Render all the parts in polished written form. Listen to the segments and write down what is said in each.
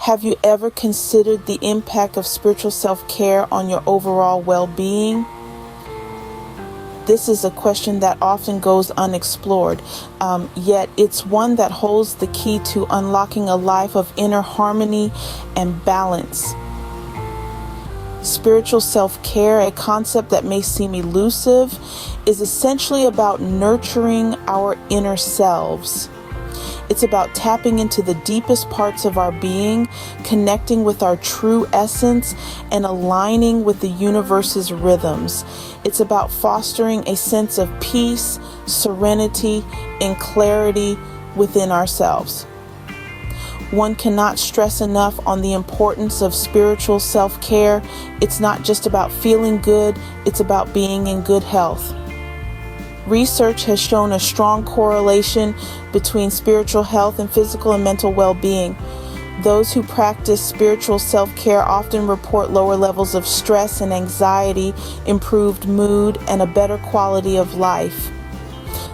Have you ever considered the impact of spiritual self-care on your overall well-being? This is a question that often goes unexplored, yet it's one that holds the key to unlocking a life of inner harmony and balance. Spiritual self-care, a concept that may seem elusive, is essentially about nurturing our inner selves. It's about tapping into the deepest parts of our being, connecting with our true essence, and aligning with the universe's rhythms. It's about fostering a sense of peace, serenity, and clarity within ourselves. One cannot stress enough on the importance of spiritual self-care. It's not just about feeling good, it's about being in good health. Research has shown a strong correlation between spiritual health and physical and mental well-being. Those who practice spiritual self-care often report lower levels of stress and anxiety, improved mood, and a better quality of life.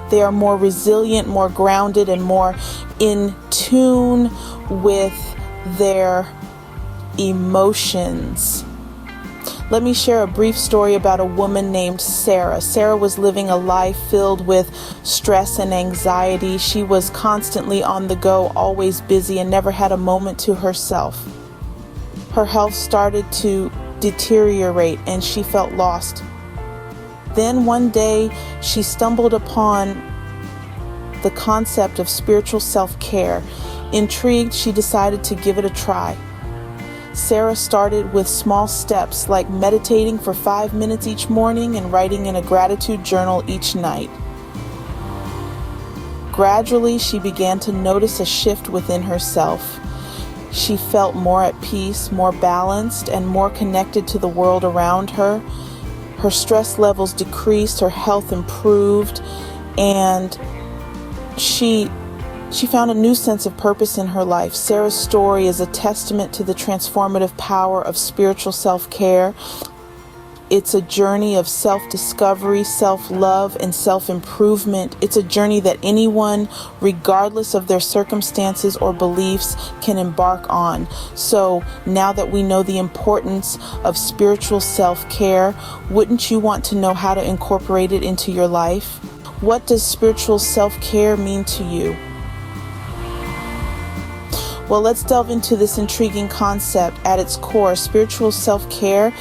They are more resilient, more grounded, and more in tune with their emotions. Let me share a brief story about a woman named Sarah. Sarah was living a life filled with stress and anxiety. She was constantly on the go, always busy, and never had a moment to herself. Her health started to deteriorate and she felt lost. Then one day she stumbled upon the concept of spiritual self-care. Intrigued, she decided to give it a try. Sarah started with small steps like meditating for 5 minutes each morning and writing in a gratitude journal each night. Gradually, she began to notice a shift within herself. She felt more at peace, more balanced, and more connected to the world around her. Her stress levels decreased, her health improved, and she found a new sense of purpose in her life. Sarah's story is a testament to the transformative power of spiritual self-care. It's a journey of self-discovery, self-love, and self-improvement. It's a journey that anyone, regardless of their circumstances or beliefs, can embark on. So now that we know the importance of spiritual self-care, wouldn't you want to know how to incorporate it into your life? What does spiritual self-care mean to you? Well, let's delve into this intriguing concept. At its core, spiritual self-care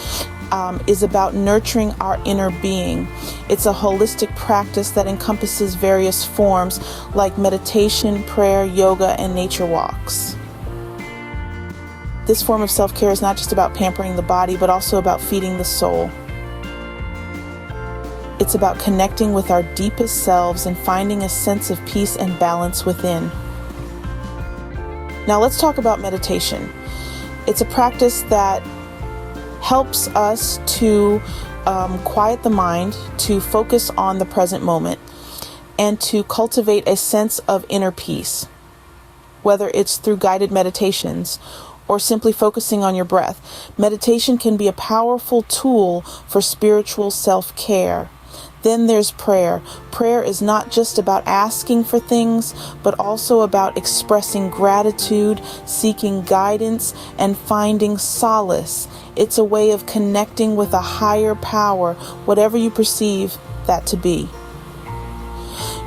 is about nurturing our inner being. It's a holistic practice that encompasses various forms like meditation, prayer, yoga, and nature walks. This form of self-care is not just about pampering the body, but also about feeding the soul. It's about connecting with our deepest selves and finding a sense of peace and balance within. Now let's talk about meditation. It's a practice that helps us to quiet the mind, to focus on the present moment, and to cultivate a sense of inner peace. Whether it's through guided meditations or simply focusing on your breath, meditation can be a powerful tool for spiritual self-care. Then there's prayer. Prayer is not just about asking for things, but also about expressing gratitude, seeking guidance, and finding solace. It's a way of connecting with a higher power, whatever you perceive that to be.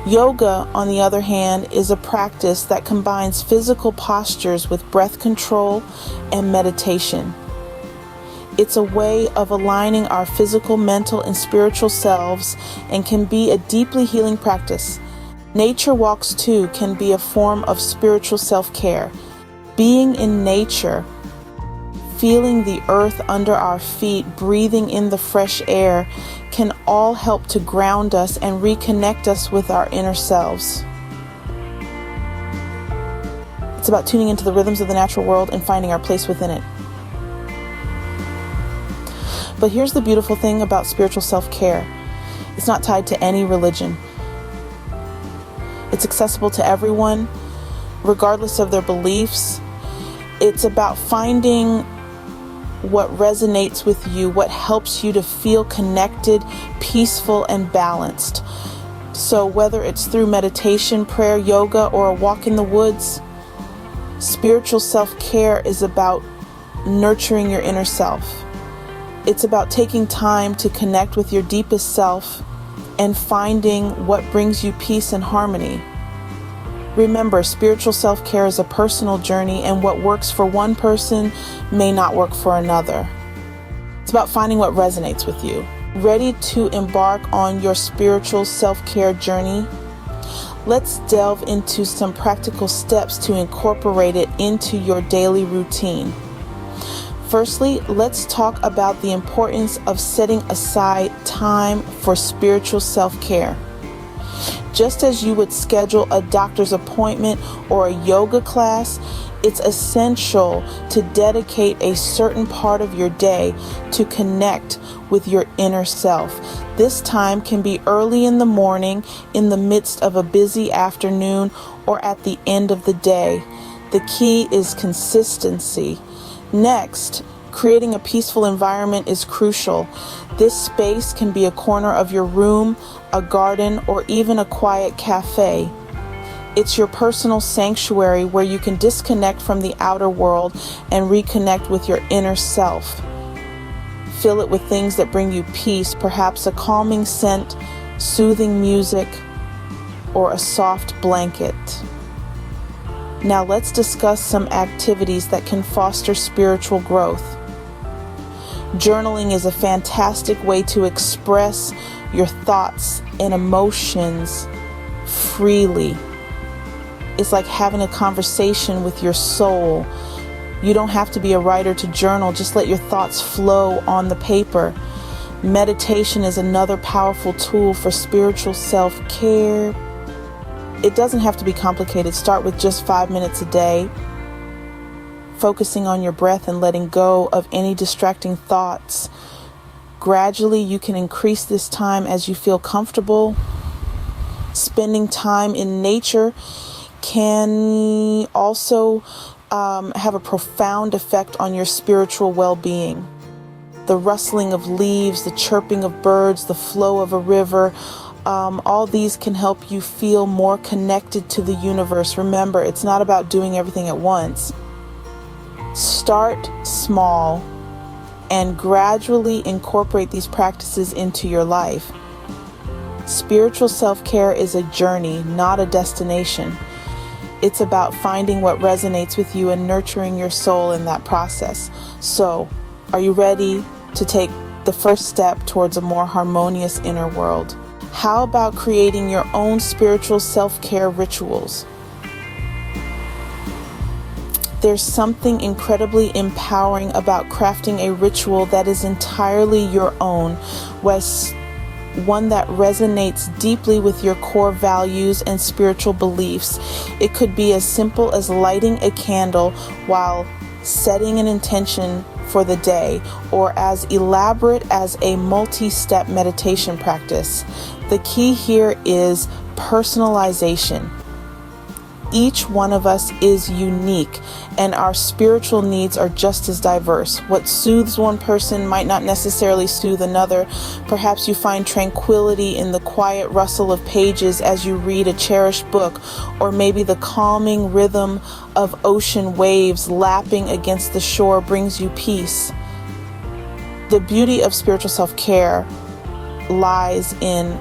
Yoga, on the other hand, is a practice that combines physical postures with breath control and meditation. It's a way of aligning our physical, mental, and spiritual selves and can be a deeply healing practice. Nature walks, too, can be a form of spiritual self-care. Being in nature, feeling the earth under our feet, breathing in the fresh air, can all help to ground us and reconnect us with our inner selves. It's about tuning into the rhythms of the natural world and finding our place within it. But here's the beautiful thing about spiritual self-care. It's not tied to any religion. It's accessible to everyone, regardless of their beliefs. It's about finding what resonates with you, what helps you to feel connected, peaceful, and balanced. So whether it's through meditation, prayer, yoga, or a walk in the woods, Spiritual self-care is about nurturing your inner self. It's about taking time to connect with your deepest self and finding what brings you peace and harmony. Remember, spiritual self-care is a personal journey, and what works for one person may not work for another. It's about finding what resonates with you. Ready to embark on your spiritual self-care journey? Let's delve into some practical steps to incorporate it into your daily routine. Firstly, let's talk about the importance of setting aside time for spiritual self-care. Just as you would schedule a doctor's appointment or a yoga class, it's essential to dedicate a certain part of your day to connect with your inner self. This time can be early in the morning, in the midst of a busy afternoon, or at the end of the day. The key is consistency. Next, creating a peaceful environment is crucial. This space can be a corner of your room, a garden, or even a quiet cafe. It's your personal sanctuary where you can disconnect from the outer world and reconnect with your inner self. Fill it with things that bring you peace, perhaps a calming scent, soothing music, or a soft blanket. Now let's discuss some activities that can foster spiritual growth. Journaling is a fantastic way to express your thoughts and emotions freely. It's like having a conversation with your soul. You don't have to be a writer to journal. Just let your thoughts flow on the paper. Meditation is another powerful tool for spiritual self-care. It doesn't have to be complicated. Start with just 5 minutes a day, focusing on your breath and letting go of any distracting thoughts. Gradually, you can increase this time as you feel comfortable. Spending time in nature can also have a profound effect on your spiritual well-being. The rustling of leaves, the chirping of birds, the flow of a river, all these can help you feel more connected to the universe. Remember, it's not about doing everything at once. Start small and gradually incorporate these practices into your life. Spiritual self-care is a journey, not a destination. It's about finding what resonates with you and nurturing your soul in that process. So, are you ready to take the first step towards a more harmonious inner world? How about creating your own spiritual self-care rituals? There's something incredibly empowering about crafting a ritual that is entirely your own, one that resonates deeply with your core values and spiritual beliefs. It could be as simple as lighting a candle while setting an intention for the day, or as elaborate as a multi-step meditation practice. The key here is personalization. Each one of us is unique, and our spiritual needs are just as diverse. What soothes one person might not necessarily soothe another. Perhaps you find tranquility in the quiet rustle of pages as you read a cherished book, or maybe the calming rhythm of ocean waves lapping against the shore brings you peace. The beauty of spiritual self-care lies in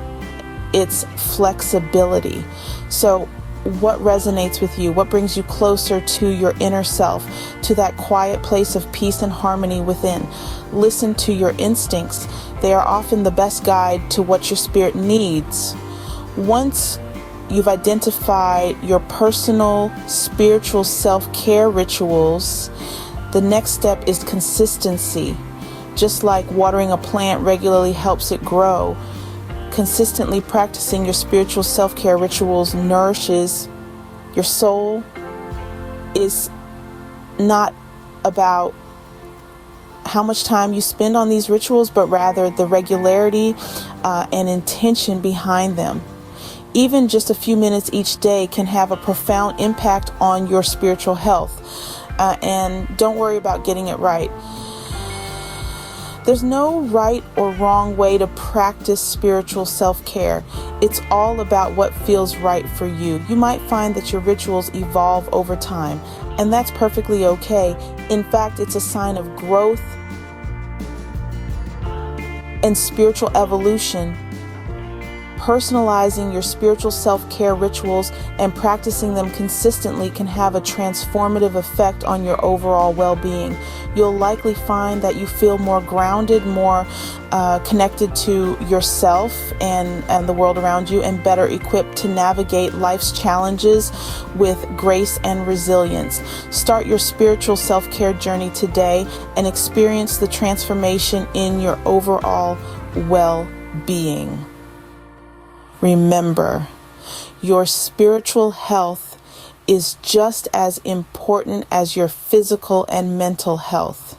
its flexibility. So, what resonates with you? What brings you closer to your inner self, to that quiet place of peace and harmony within? Listen to your instincts. They are often the best guide to what your spirit needs. Once you've identified your personal spiritual self-care rituals, the next step is consistency. Just like watering a plant regularly helps it grow, consistently practicing your spiritual self-care rituals nourishes your soul. Is not about how much time you spend on these rituals, but rather the regularity and intention behind them. Even just a few minutes each day can have a profound impact on your spiritual health. And don't worry about getting it right. There's no right or wrong way to practice spiritual self-care. It's all about what feels right for you. You might find that your rituals evolve over time, and that's perfectly okay. In fact, it's a sign of growth and spiritual evolution. Personalizing your spiritual self-care rituals and practicing them consistently can have a transformative effect on your overall well-being. You'll likely find that you feel more grounded, more connected to yourself and the world around you, and better equipped to navigate life's challenges with grace and resilience. Start your spiritual self-care journey today and experience the transformation in your overall well-being. Remember, your spiritual health is just as important as your physical and mental health.